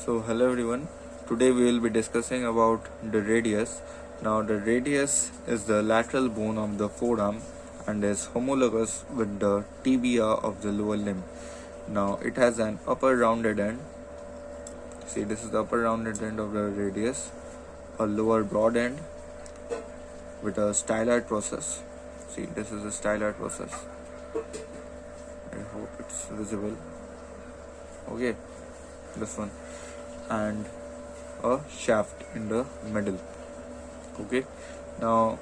So hello everyone, today we will be discussing about the radius. Now the radius is the lateral bone of the forearm and is homologous with the tibia of the lower limb. Now it has an upper rounded end. See, this is the upper rounded end of the radius, a lower broad end with a styloid process. See, this is a styloid process. I hope it's visible. Okay, this one, and a shaft in the middle. Okay, now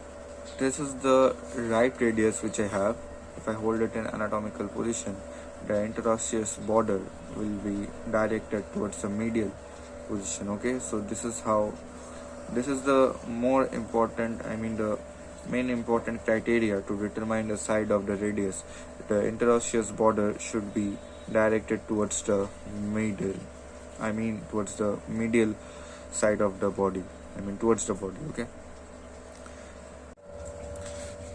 this is the right radius which I have. If I hold it in anatomical position, the interosseous border will be directed towards the medial position. Okay, so this is the more important, the main important criteria to determine the side of the radius. The interosseous border should be directed towards the towards the medial side of the body, towards the body. Okay,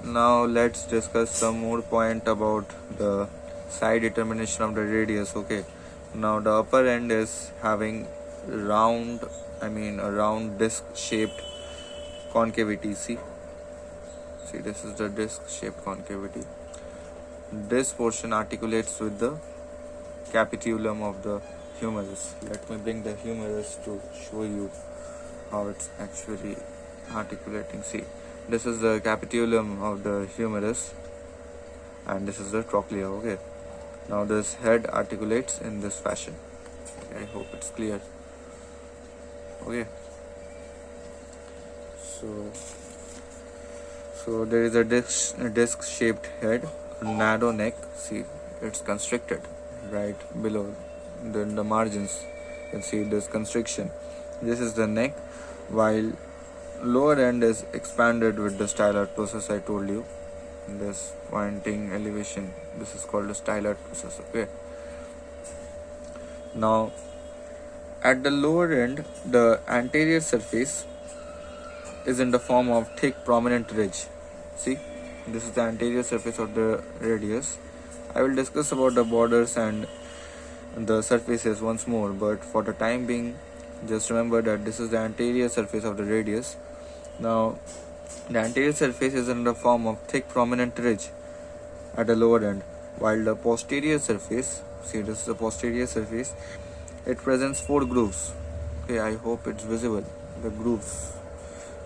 now let's discuss some more point about the side determination of the radius. Okay, now the upper end is having a round disc shaped concavity. See, this is the disc shaped concavity. This portion articulates with the capitulum of the humerus. Let me bring the humerus to show you how it's actually articulating. See, this is the capitulum of the humerus and this is the trochlea. Okay, now this head articulates in this fashion. I hope it's clear. Okay, so there is a disc shaped head, a narrow neck. See, it's constricted right below the margins. You can see this constriction. This is the neck, while lower end is expanded with the styloid process. I told you, this pointing elevation, this is called the styloid process. Okay, now at the lower end, the anterior surface is in the form of thick prominent ridge. See, this is the anterior surface of the radius. I will discuss about the borders and the surfaces once more, but for the time being, just remember that this is the anterior surface of the radius. Now the anterior surface is in the form of thick prominent ridge at the lower end, while the posterior surface, see, this is the posterior surface, it presents 4 grooves. Okay, I hope it's visible, the grooves.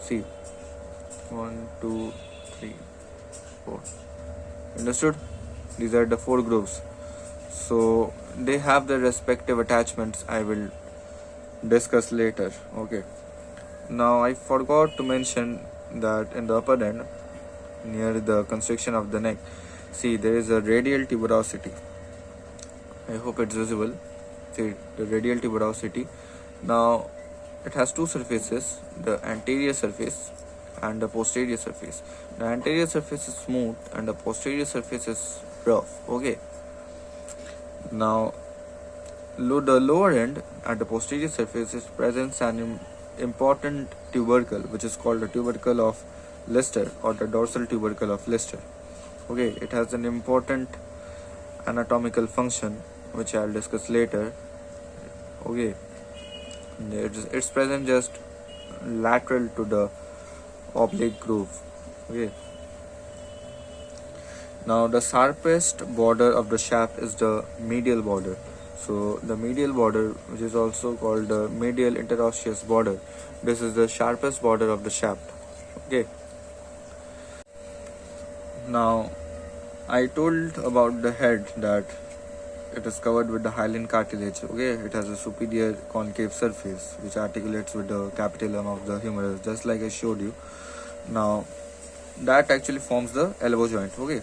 See, 1, 2, 3, 4. Understood? These are the 4 grooves. So they have the respective attachments. I will discuss later. Okay, now I forgot to mention that in the upper end, near the constriction of the neck, see, there is a radial tuberosity. I hope it's visible. See, the radial tuberosity. Now it has 2 surfaces, the anterior surface and the posterior surface. The anterior surface is smooth and the posterior surface is rough. Okay, now the lower end at the posterior surface is presents an important tubercle, which is called the tubercle of Lister or the dorsal tubercle of Lister. Okay, it has an important anatomical function which I'll discuss later. Okay, it's present just lateral to the oblique groove. Okay, now the sharpest border of the shaft is the medial border. So the medial border, which is also called the medial interosseous border, this is the sharpest border of the shaft. Okay, now I told about the head that it is covered with the hyaline cartilage. Okay, it has a superior concave surface which articulates with the capitulum of the humerus, just like I showed you. Now that actually forms the elbow joint. Okay,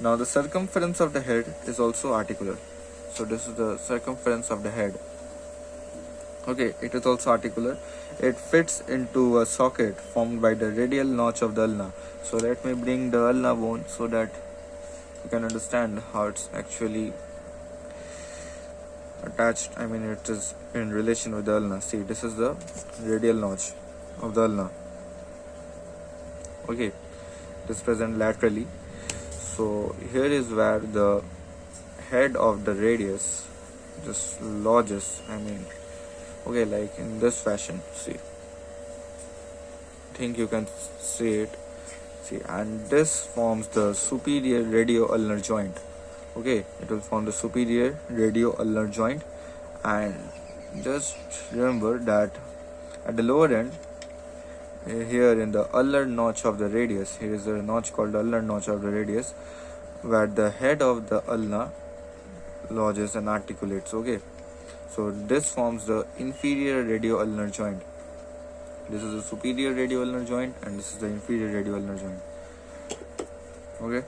now the circumference of the head is also articular. So this is the circumference of the head. Okay, it is also articular. It fits into a socket formed by the radial notch of the ulna. So let me bring the ulna bone so that you can understand how it's actually attached. It is in relation with the ulna. See, this is the radial notch of the ulna. Okay, it is present laterally. So here is where the head of the radius just lodges, Okay, like in this fashion. See, think you can see it. See, and this forms the superior radio-ulnar joint. Okay, it will form the superior radio-ulnar joint. And just remember that at the lower end, here in the ulnar notch of the radius, here is a notch called the ulnar notch of the radius, where the head of the ulna lodges and articulates. Okay, so this forms the inferior radio-ulnar joint. This is the superior radio-ulnar joint, and this is the inferior radio-ulnar joint. Okay,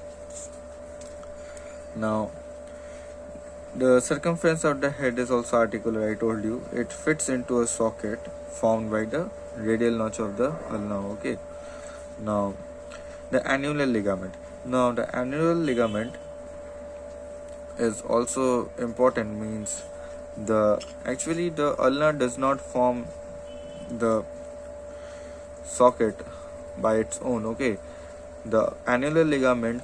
now the circumference of the head is also articular. I told you it fits into a socket formed by the radial notch of the ulna. Okay, now the annular ligament. Now the annular ligament is also important. Means the actually the ulna does not form the socket by its own. Okay, the annular ligament,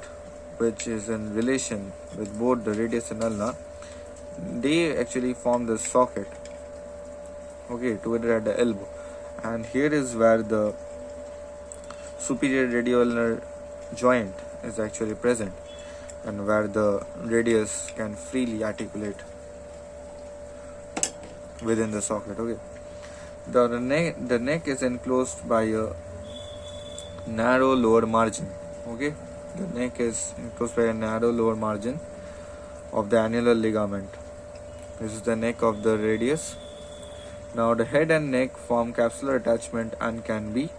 which is in relation with both the radius and ulna, they actually form the socket, okay, together at the elbow. And here is where the superior radioulnar joint is actually present, and where the radius can freely articulate within the socket. Okay, the neck is enclosed by a narrow lower margin. Okay, the neck is enclosed by a narrow lower margin of the annular ligament. This is the neck of the radius. Now the head and neck form capsular attachment and can be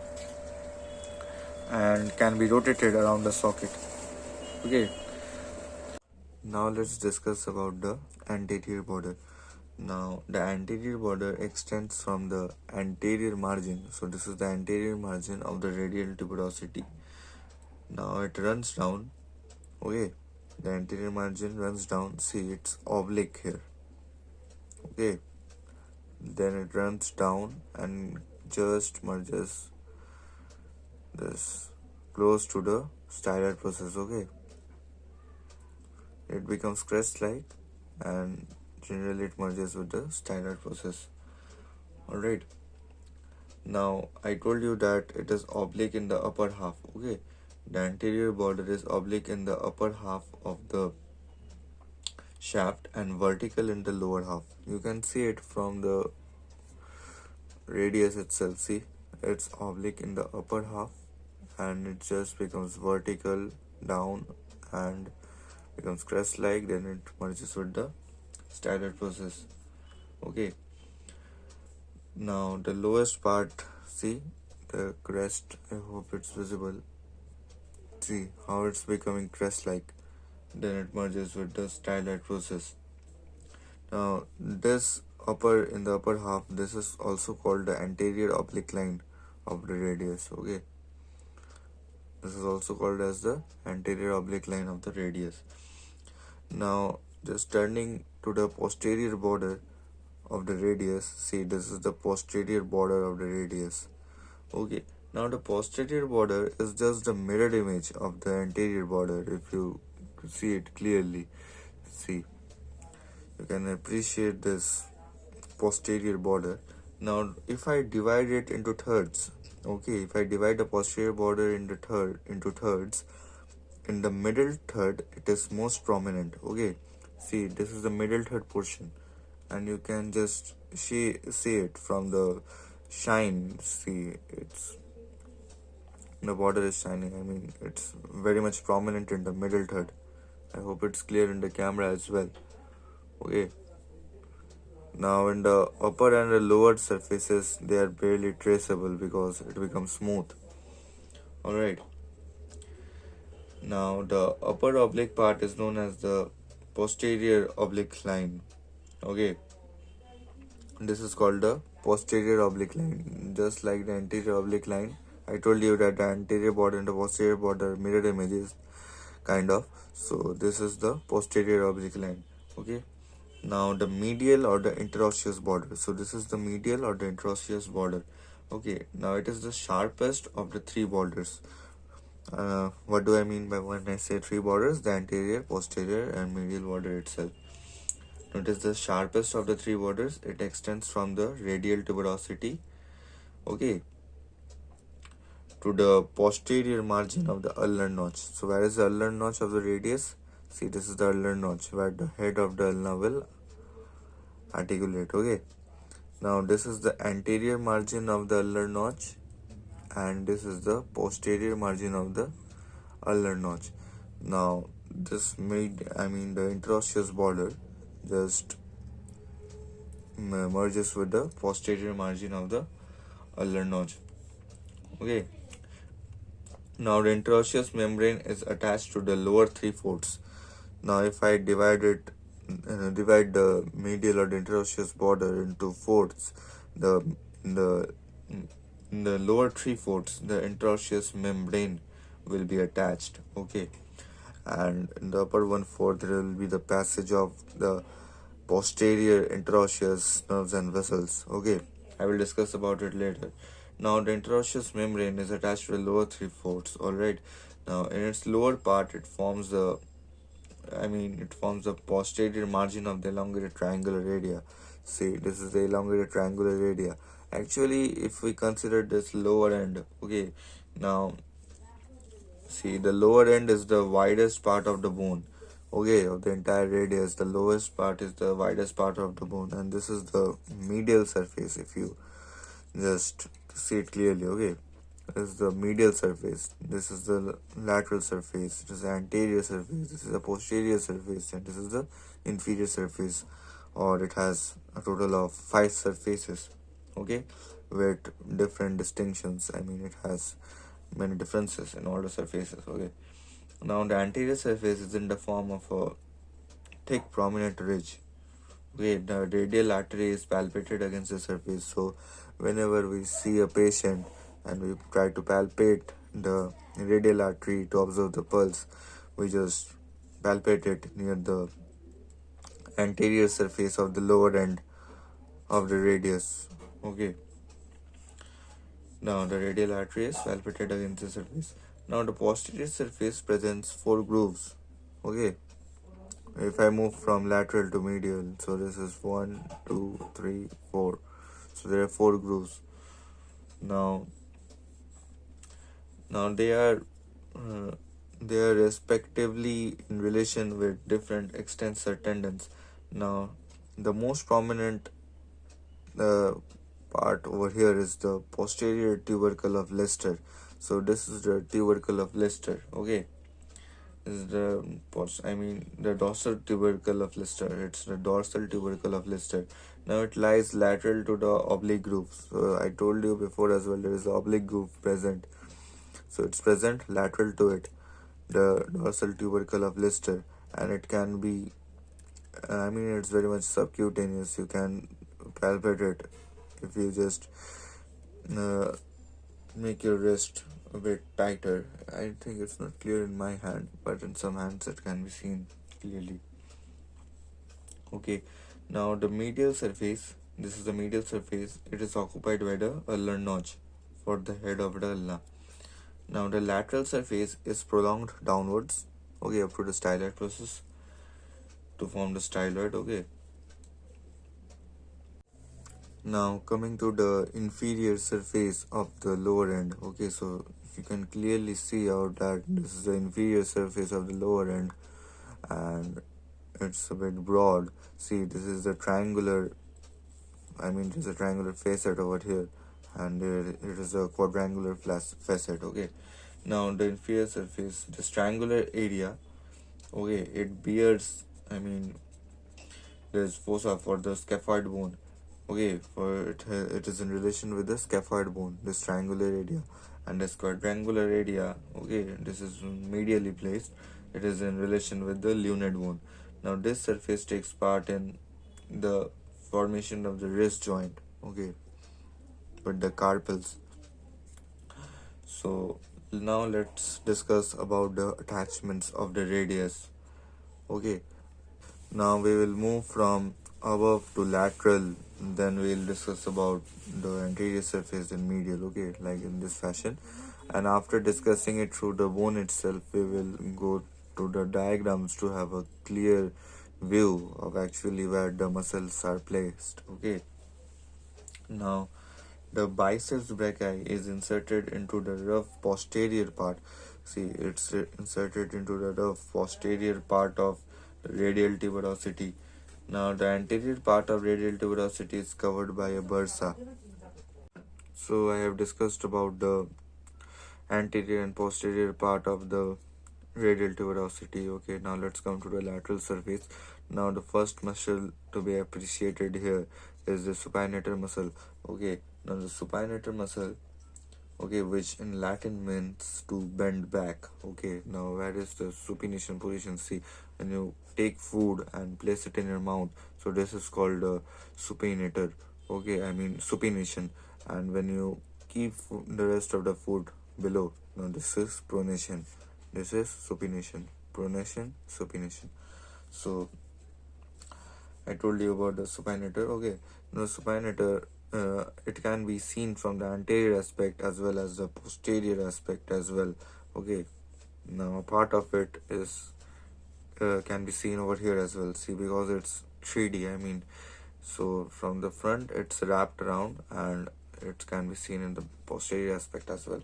rotated around the socket. Okay, now let's discuss about the anterior border. Now the anterior border extends from the anterior margin. So this is the anterior margin of the radial tuberosity. Now it runs down. Okay, the anterior margin runs down. See, it's oblique here. Okay, then it runs down and just merges this close to the styloid process. Okay, it becomes crest like, and generally it merges with the styloid process. Alright, now I told you that it is oblique in the upper half. Okay, the anterior border is oblique in the upper half of the shaft and vertical in the lower half. You can see it from the radius itself. See, it's oblique in the upper half and it just becomes vertical down and becomes crest like, then it merges with the styloid process. Okay, now the lowest part, see the crest, I hope it's visible. See how it's becoming crest like, then it merges with the styloid process. Now this in the upper half, this is also called the anterior oblique line of the radius. Okay, this is also called as the anterior oblique line of the radius. Now just turning to the posterior border of the radius, see this is the posterior border of the radius. Okay, now the posterior border is just the mirror image of the anterior border. If you see it clearly, see, you can appreciate this posterior border. Now if I divide it into thirds, okay, if I divide the posterior border into thirds, in the middle third it is most prominent. Okay, see, this is the middle third portion, and you can just see it from the shine. See, it's the border is shining. I mean, it's very much prominent in the middle third. I hope it's clear in the camera as well. Okay, now in the upper and the lower surfaces, they are barely traceable because it becomes smooth. Alright, now the upper oblique part is known as the posterior oblique line. Okay, this is called the posterior oblique line, just like the anterior oblique line. I told you that the anterior border and the posterior border mirror images, kind of. So this is the posterior oblique line. Okay, now the medial or the interosseous border. So this is the medial or the interosseous border. Okay, now it is the sharpest of the three borders. What do I mean by when I say three borders? The anterior, posterior and medial border itself. It is the sharpest of the three borders. It extends from the radial tuberosity, okay, to the posterior margin of the ulnar notch. So where is the ulnar notch of the radius? See, this is the ulnar notch where the head of the ulna will articulate, okay. Now this is the anterior margin of the ulnar notch, and this is the posterior margin of the ulnar notch. Now this the interosseous border just merges with the posterior margin of the ulnar notch, okay. Now the interosseous membrane is attached to the lower three-fourths. Now if I divide the medial or the interosseous border into fourths, the in the lower three-fourths, the interosseous membrane will be attached, okay, and in the upper one-fourth there will be the passage of the posterior interosseous nerves and vessels, okay. I will discuss about it later. Now the interosseous membrane is attached to the lower three-fourths, alright. Now in its lower part it forms the posterior margin of the elongated triangular radii. See, this is the elongated triangular radii. Actually, if we consider this lower end, okay, now see, the lower end is the widest part of the bone, okay, of the entire radius. The lowest part is the widest part of the bone, and this is the medial surface. If you just see it clearly, okay, this is the medial surface, this is the lateral surface, this is the anterior surface, this is the posterior surface, and this is the inferior surface, or it has a total of 5 surfaces, okay, with different distinctions. It has many differences in all the surfaces, okay. Now the anterior surface is in the form of a thick prominent ridge, okay. The radial artery is palpated against the surface, so whenever we see a patient and we try to palpate the radial artery to observe the pulse, we just palpate it near the anterior surface of the lower end of the radius, okay. Now the radial artery is palpated against the surface. Now the posterior surface presents 4 grooves, okay. If I move from lateral to medial, so this is 1, 2, 3, 4. So there are 4 grooves. Now they are respectively in relation with different extensor tendons. Now the most prominent part over here is the posterior tubercle of Lister. So this is the tubercle of Lister, okay. This is the dorsal tubercle of Lister. It's the dorsal tubercle of Lister. Now it lies lateral to the oblique groove. So I told you before as well, there is the oblique groove present. So it's present lateral to it, the dorsal tubercle of Lister, and it can be, it's very much subcutaneous. You can palpate it if you just make your wrist a bit tighter. I think it's not clear in my hand, but in some hands it can be seen clearly. Okay, now the medial surface, this is the medial surface, it is occupied by the ulnar notch for the head of the ulna. Now the lateral surface is prolonged downwards, okay, up to the styloid process to form the styloid, okay. Now coming to the inferior surface of the lower end, okay, so you can clearly see out that this is the inferior surface of the lower end, and it's a bit broad. See, this is the triangular, there's a triangular facet over here, and it is a quadrangular facet, okay. Now the inferior surface, this triangular area, okay, it bears, there's fossa for the scaphoid bone, okay, for it is in relation with the scaphoid bone, this triangular area, and this quadrangular area, okay, this is medially placed, it is in relation with the lunate bone. Now this surface takes part in the formation of the wrist joint, okay, with the carpals. So now let's discuss about the attachments of the radius, okay. Now we will move from above to lateral, then we'll discuss about the anterior surface and medial, okay, like in this fashion. And after discussing it through the bone itself, we will go to the diagrams to have a clear view of actually where the muscles are placed. Okay, now the biceps brachii is inserted into the rough posterior part. See, it's inserted into the rough posterior part of radial tuberosity. Now the anterior part of radial tuberosity is covered by a bursa. So I have discussed about the anterior and posterior part of the radial tuberosity. Okay, now let's come to the lateral surface. Now the first muscle to be appreciated here is the supinator muscle. Okay, now the supinator muscle, okay, which in Latin means to bend back. Okay, now where is the supination position? See, when you take food and place it in your mouth, so this is called supinator. Okay, I mean supination. And when you keep the rest of the food below, now this is pronation. This is supination. Pronation, supination. So I told you about the supinator. Okay, now supinator, it can be seen from the anterior aspect as well as the posterior aspect as well. Okay, now part of it is can be seen over here as well. See, because it's 3D. I mean, so from the front it's wrapped around and it can be seen in the posterior aspect as well.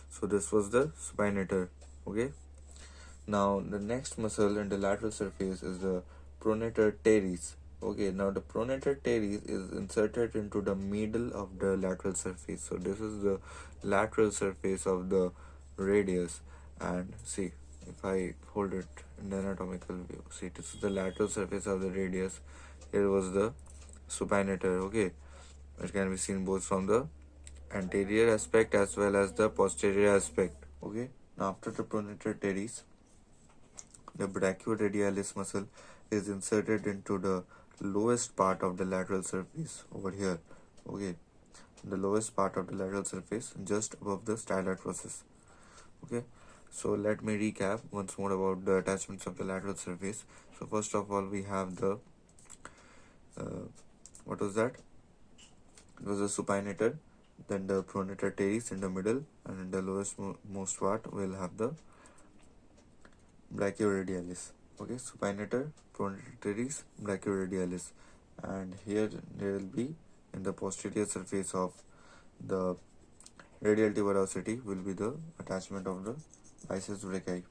So this was the supinator. Okay. Now the next muscle in the lateral surface is the Pronator Teres. Okay, now the Pronator Teres is inserted into the middle of the lateral surface. So this is the lateral surface of the radius. And see, if I hold it in the anatomical view, see, this is the lateral surface of the radius. Here was the supinator. Okay, it can be seen both from the anterior aspect as well as the posterior aspect. Okay, now after the Pronator Teres, the brachioradialis muscle is inserted into the lowest part of the lateral surface over here. Okay, the lowest part of the lateral surface just above the styloid process. Okay, so let me recap once more about the attachments of the lateral surface. So first of all, we have the what was that? It was the supinator, then the pronator teres in the middle, and in the lowest most part we'll have the brachioradialis. Okay, supinator, pronator teres, brachioradialis, and here there will be in the posterior surface of the radial tuberosity will be the attachment of the biceps brachii.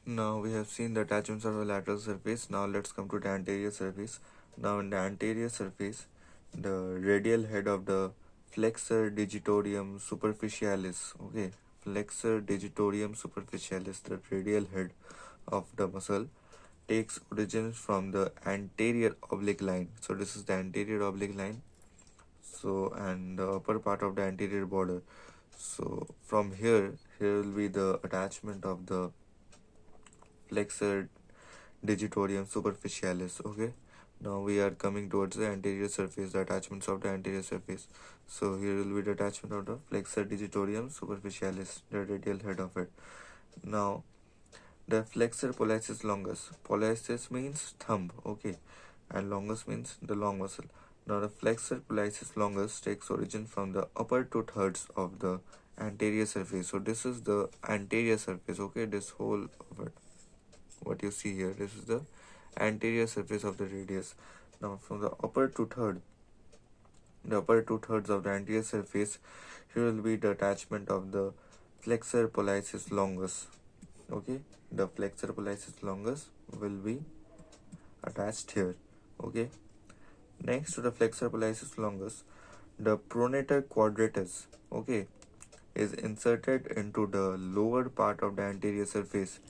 Now we have seen the attachments of the lateral surface. Now let's come to the anterior surface. Now in the anterior surface, the radial head of the flexor digitorum superficialis. Okay, flexor digitorum superficialis, the radial head of the muscle, takes origin from the anterior oblique line. So this is the anterior oblique line. So and the upper part of the anterior border. So from here will be the attachment of the flexor digitorum superficialis. Okay, now we are coming towards the anterior surface, the attachments of the anterior surface. So here will be the attachment of the flexor digitorum superficialis, the radial head of it. Now the flexor pollicis longus. Pollicis means thumb. Okay, and longus means the long muscle. Now the flexor pollicis longus takes origin from the upper 2/3 of the anterior surface. So this is the anterior surface. Okay, this whole of it, what you see here, this is the anterior surface of the radius. Now from the upper two-thirds of the anterior surface, here will be the attachment of the flexor pollicis longus. Okay, the flexor pollicis longus will be attached here. Okay, next to the flexor pollicis longus, the pronator quadratus, okay, is inserted into the lower part of the anterior surface.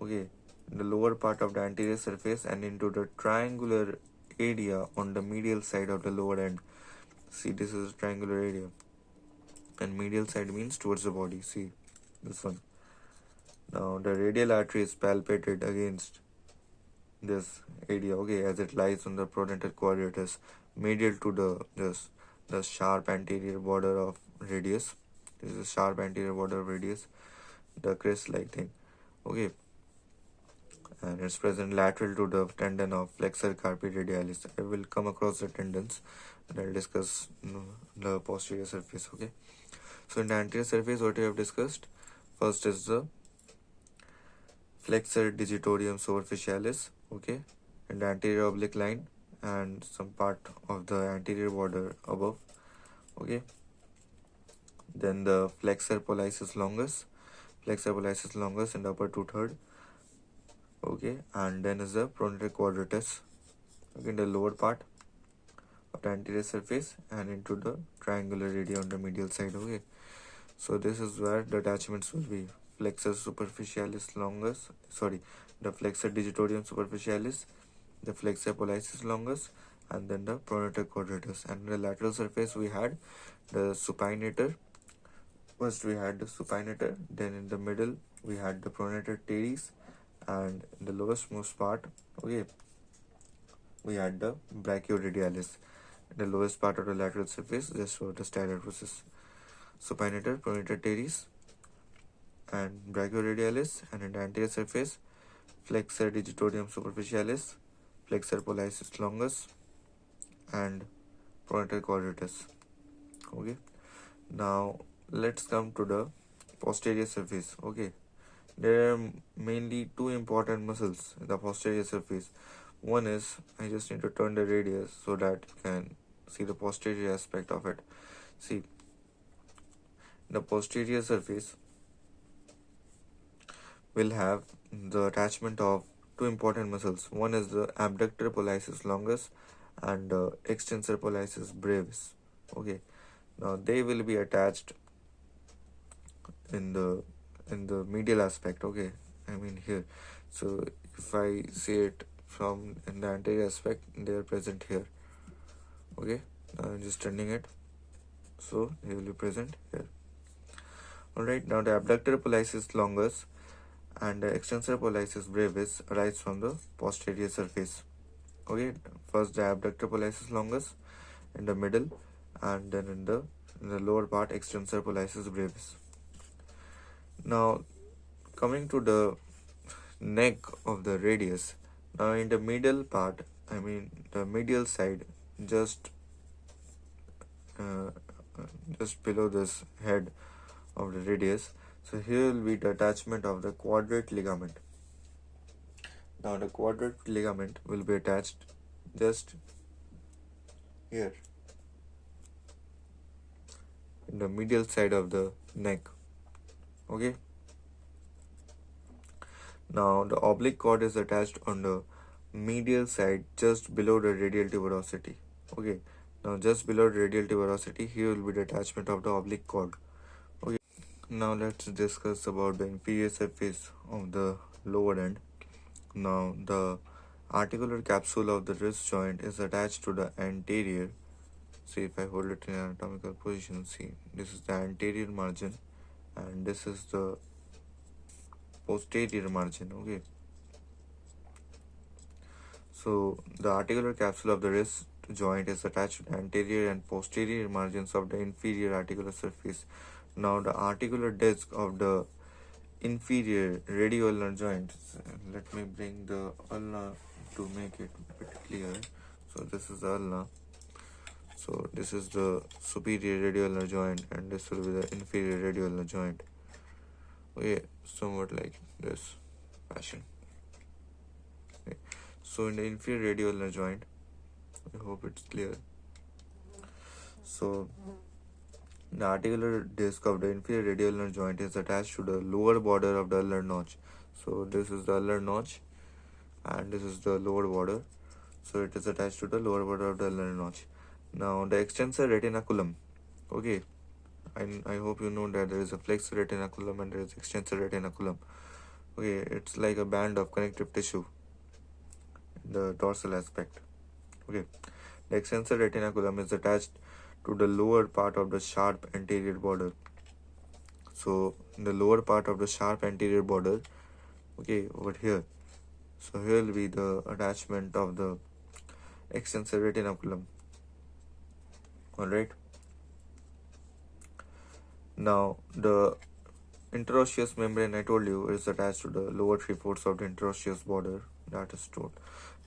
Okay, the lower part of the anterior surface and into the triangular area on the medial side of the lower end. See, this is a triangular area, and medial side means towards the body. See this one. Now the radial artery is palpated against this area, okay, as it lies on the pronator quadratus, medial to the sharp anterior border of radius. This is a sharp anterior border of radius, the crest-like thing. Okay, and it's present lateral to the tendon of flexor carpi radialis. I will come across the tendons and I'll discuss the posterior surface. Okay, so in the anterior surface, what we have discussed first is the flexor digitorum superficialis, okay, and the anterior oblique line and some part of the anterior border above, okay. Then the flexor pollicis longus in the upper two-third, okay, and then is the pronator quadratus, okay, in the lower part of the anterior surface and into the triangular radii on the medial side, okay. So this is where the attachments will be: flexor superficialis longus, the flexor digitorum superficialis, the flexor pollicis longus, and then the pronator quadratus. And in the lateral surface we had the supinator. First we had the supinator, then in the middle we had the pronator teres, and in the lowest most part, okay, we had the brachioradialis. In the lowest part of the lateral surface, just for the standard process: supinator, pronator teres, and brachioradialis, and in the anterior surface, flexor digitorum superficialis, flexor pollicis longus, and pronator quadratus. Okay. Now let's come to the posterior surface. Okay. There are mainly two important muscles in the posterior surface. One is, I just need to turn the radius so that you can see the posterior aspect of it. See, the posterior surface will have the attachment of two important muscles. One is the abductor pollicis longus and extensor pollicis brevis. Okay, now they will be attached in the medial aspect. Okay, I mean here. So if I see it from in the anterior aspect, they are present here. Okay, now I'm just turning it, so they will be present here. Alright, now the abductor pollicis longus and the extensor pollicis brevis arise from the posterior surface. Okay, first the abductor pollicis longus in the middle, and then in the lower part extensor pollicis brevis. Now coming to the neck of the radius. Now in the medial part, I mean the medial side, just uh, below this head of the radius. So here will be the attachment of the quadratic ligament. Now the quadratic ligament will be attached just here in the medial side of the neck. Okay. Now the oblique cord is attached on the medial side just below the radial tuberosity. Okay. Now just below the radial tuberosity, here will be the attachment of the oblique cord. Okay. Now let's discuss about the inferior surface of the lower end. Now the articular capsule of the wrist joint is attached to the anterior. See, if I hold it in anatomical position, see, this is the anterior margin and this is the posterior margin. Okay, so the articular capsule of the wrist joint is attached to the anterior and posterior margins of the inferior articular surface. Now the articular disc of the inferior radioulnar joint, let me bring the ulna to make it a bit clear. So this is the ulna, so this is the superior radioulnar joint and this will be the inferior radioulnar joint. Okay, somewhat like this fashion. Okay. So in the inferior radioulnar joint, I hope it's clear. So the articular disc of the inferior radioulnar joint is attached to the lower border of the ulnar notch. So this is the ulnar notch and this is the lower border. So it is attached to the lower border of the ulnar notch. Now the extensor retinaculum. Okay, I hope you know that there is a flexor retinaculum and there is extensor retinaculum. Okay, it's like a band of connective tissue in the dorsal aspect. Okay, the extensor retinaculum is attached to the lower part of the sharp anterior border. So in the lower part of the sharp anterior border, okay, over here. So here will be the attachment of the extensor retinaculum. Alright. Now the interosseous membrane, I told you, is attached to the lower 3/4 of the interosseous border. That is true.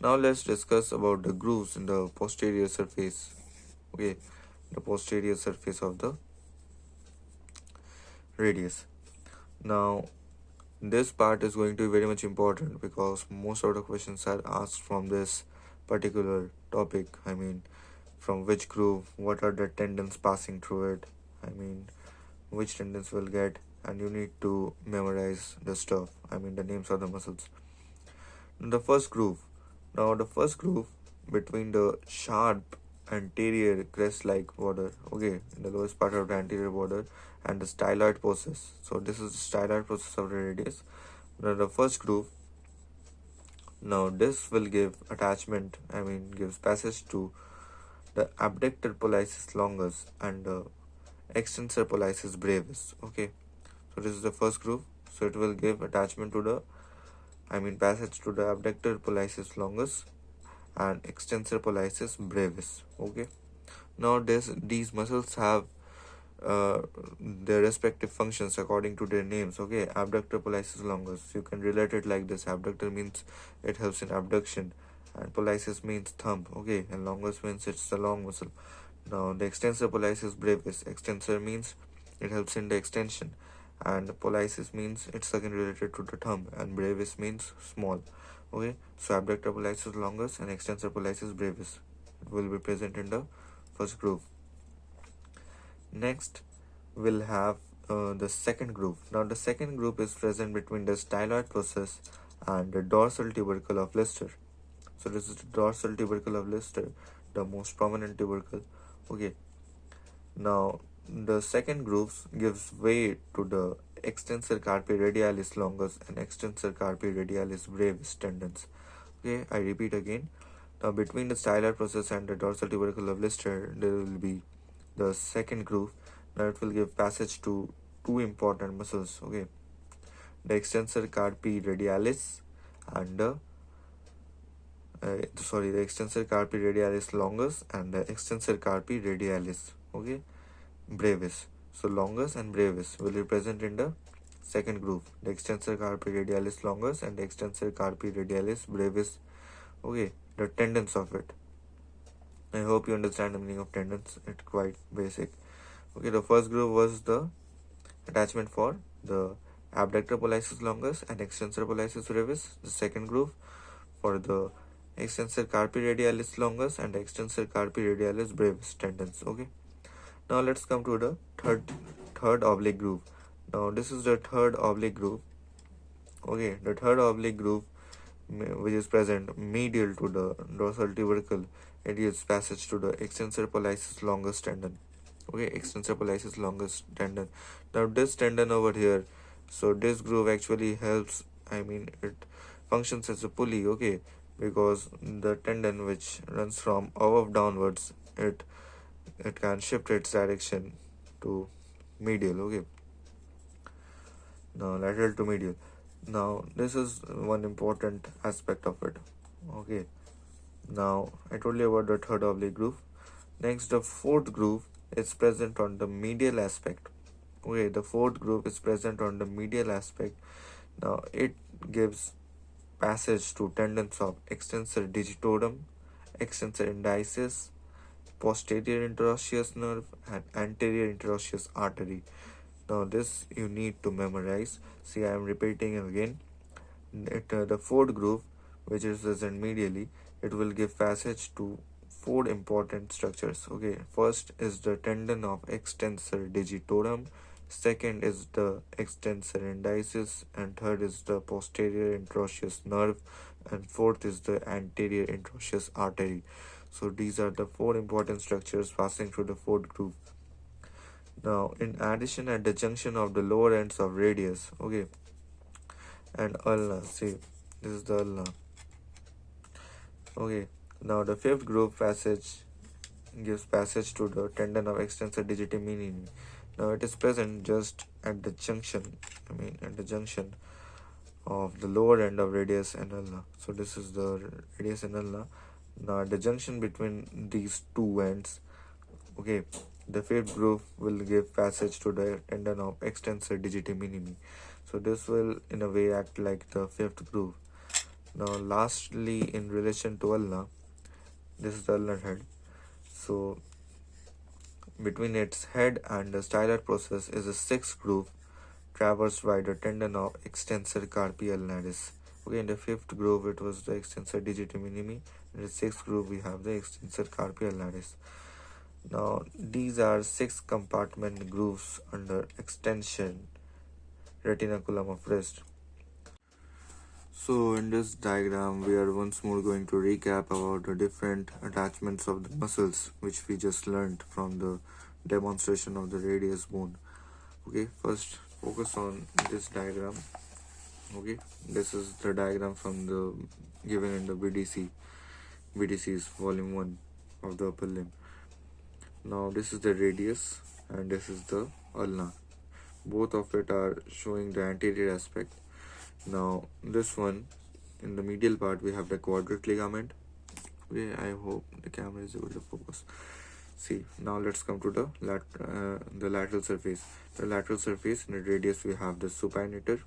Now let's discuss about the grooves in the posterior surface. Okay, the posterior surface of the radius. Now this part is going to be very much important because most of the questions are asked from this particular topic. I mean, from which groove, what are the tendons passing through it, I mean, which tendons will get, and you need to memorize the stuff, I mean, the names of the muscles. The first groove. Now, the first groove between the sharp anterior crest-like border, okay, in the lowest part of the anterior border, and the styloid process. So this is the styloid process of the radius. Now, the first groove. Now, this will give attachment, I mean, gives passage to the abductor pollicis longus and the extensor pollicis brevis. Okay, so this is the first groove. So it will give attachment to the, I mean, passage to the abductor pollicis longus and extensor pollicis brevis. Okay, now these muscles have their respective functions according to their names. Okay, abductor pollicis longus, you can relate it like this: abductor means it helps in abduction, and pollicis means thumb. Okay, and longus means it's the long muscle. Now the extensor pollicis brevis, extensor means it helps in the extension, and pollicis means it's again related to the thumb, and brevis means small. Okay, so abductor pollicis longus and extensor pollicis brevis will be present in the first groove. Next, we'll have the second groove. Now, the second groove is present between the styloid process and the dorsal tubercle of Lister. So, this is the dorsal tubercle of Lister, the most prominent tubercle. Okay. Now, the second groove gives way to the extensor carpi radialis longus and extensor carpi radialis brevis tendons. Okay, I repeat again. Now, between the styloid process and the dorsal tubercle of Lister, there will be the second groove. Now it will give passage to two important muscles. Okay, the extensor carpi radialis and the extensor carpi radialis longus and the extensor carpi radialis. Okay, brevis. So longus and brevis will be present in the second groove. The extensor carpi radialis longus and the extensor carpi radialis brevis. Okay, the tendons of it. I hope you understand the meaning of tendons. It's quite basic. Okay, the first groove was the attachment for the abductor pollicis longus and extensor pollicis brevis. The second groove for the extensor carpi radialis longus and extensor carpi radialis brevis tendons. Okay. Now let's come to the third oblique groove. Now this is the third oblique groove. Okay, the third oblique groove, which is present medial to the dorsal tubercle, it gives passage to the extensor pollicis longus tendon. Okay, extensor pollicis longus tendon. Now this tendon over here, so this groove actually helps, I mean, it functions as a pulley. Okay, because the tendon which runs from above downwards, it can shift its direction to medial. Okay, now lateral to medial. Now this is one important aspect of it. Okay, now I told you about the third oblique groove. Next, the fourth groove is present on the medial aspect. Okay, the fourth groove is present on the medial aspect. Now it gives passage to tendons of extensor digitorum, extensor indicis, posterior interosseous nerve, and anterior interosseous artery. Now this you need to memorize. See, I am repeating again. The fourth groove, which is present medially, it will give passage to four important structures. Okay, first is the tendon of extensor digitorum, second is the extensor indicis, and third is the posterior interosseous nerve, and fourth is the anterior interosseous artery. So these are the four important structures passing through the fourth groove. Now, in addition, at the junction of the lower ends of radius, okay, and ulna, see, this is the ulna. Okay, now the fifth groove passage gives passage to the tendon of extensor digiti minimi. Now it is present just at the junction, at the junction of the lower end of radius and ulna. So this is the radius and ulna. Now at the junction between these two ends, okay, the fifth groove will give passage to the tendon of extensor digiti minimi. So this will in a way act like the fifth groove. Now lastly, in relation to ulna, this is the ulnar head. So between its head and the styloid process is a sixth groove. traversed by the tendon of extensor carpi ulnaris. Okay, in the fifth groove it was the extensor digiti minimi. In the sixth groove we have the extensor carpi ulnaris. Now these are 6 compartment grooves under extension retinaculum of wrist. So in this diagram we are once more going to recap about the different attachments of the muscles which we just learned from the demonstration of the radius bone. Okay, first focus on this diagram. Okay, this is the diagram from the given in the BDC's volume 1 of the upper limb. Now this is the radius and this is the ulna. Both of it are showing the anterior aspect. Now this one, in the medial part we have the quadratic ligament. Okay, I hope the camera is able to focus. See, now let's come to the lateral surface. The lateral surface, in the radius we have the supinator.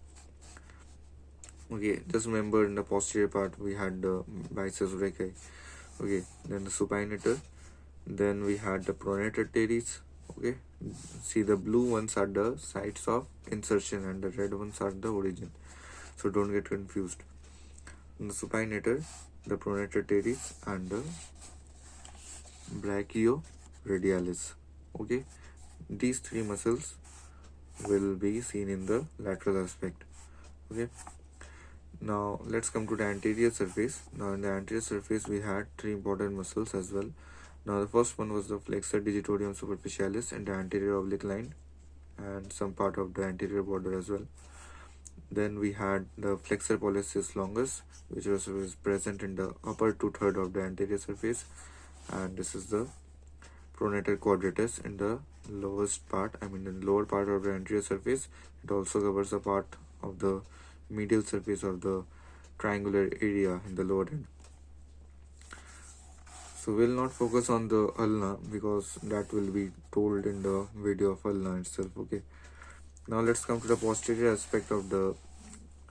Okay, just remember in the posterior part we had the biceps brachii. Okay, then the supinator. Then we had the Pronator Teres. Okay, see, the blue ones are the sites of insertion and the red ones are the origin, so don't get confused. In the supinator, the Pronator Teres and the brachioradialis. Okay, these 3 muscles will be seen in the lateral aspect. Okay, now let's come to the anterior surface. Now in the anterior surface we had 3 important muscles as well. Now the first one was the flexor digitorum superficialis and the anterior oblique line and some part of the anterior border as well. Then we had the flexor pollicis longus, which was present in the upper 2/3 of the anterior surface, and this is the pronator quadratus in the lowest part, in the lower part of the anterior surface. It also covers a part of the medial surface of the triangular area in the lower end. So we'll not focus on the ulna because that will be told in the video of ulna itself. Okay, now let's come to the posterior aspect of the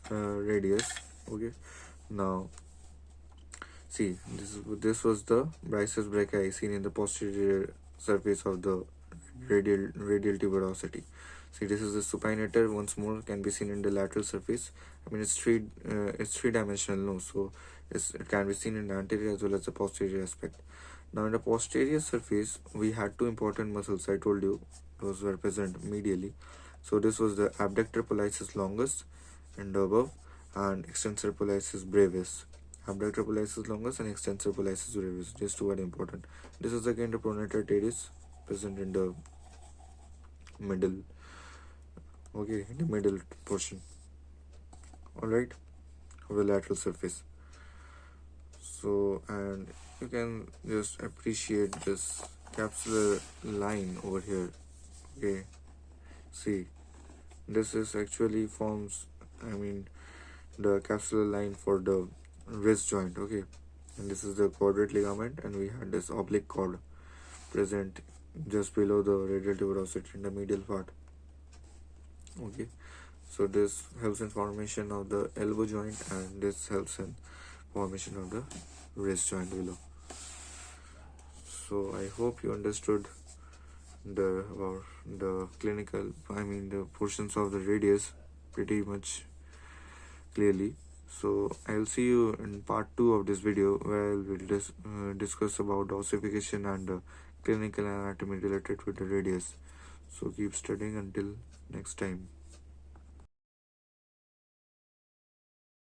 radius. Okay, now see, this was the biceps brachii seen in the posterior surface of the radial tuberosity. See, this is the supinator. Once more can be seen in the lateral surface. It's three-dimensional, no, so it can be seen in the anterior as well as the posterior aspect. Now in the posterior surface we had 2 important muscles. I told you those were present medially. So this was the abductor pollicis longus and above, and extensor pollicis brevis. Abductor pollicis longus and extensor pollicis brevis. These 2 are important. This is again the pronator teres present in the middle. Okay, in the middle portion. Alright, of the lateral surface. So, and you can just appreciate this capsular line over here. Okay, see, this is actually forms the capsular line for the wrist joint. Okay, and this is the quadratic ligament, and we had this oblique cord present just below the radial tuberosity in the medial part. Okay, so this helps in formation of the elbow joint, and this helps in formation of the wrist joint below. So I hope you understood about the clinical, the portions of the radius pretty much clearly. So I'll see you in part 2 of this video, where we'll discuss about ossification and clinical anatomy related with the radius. So keep studying until next time.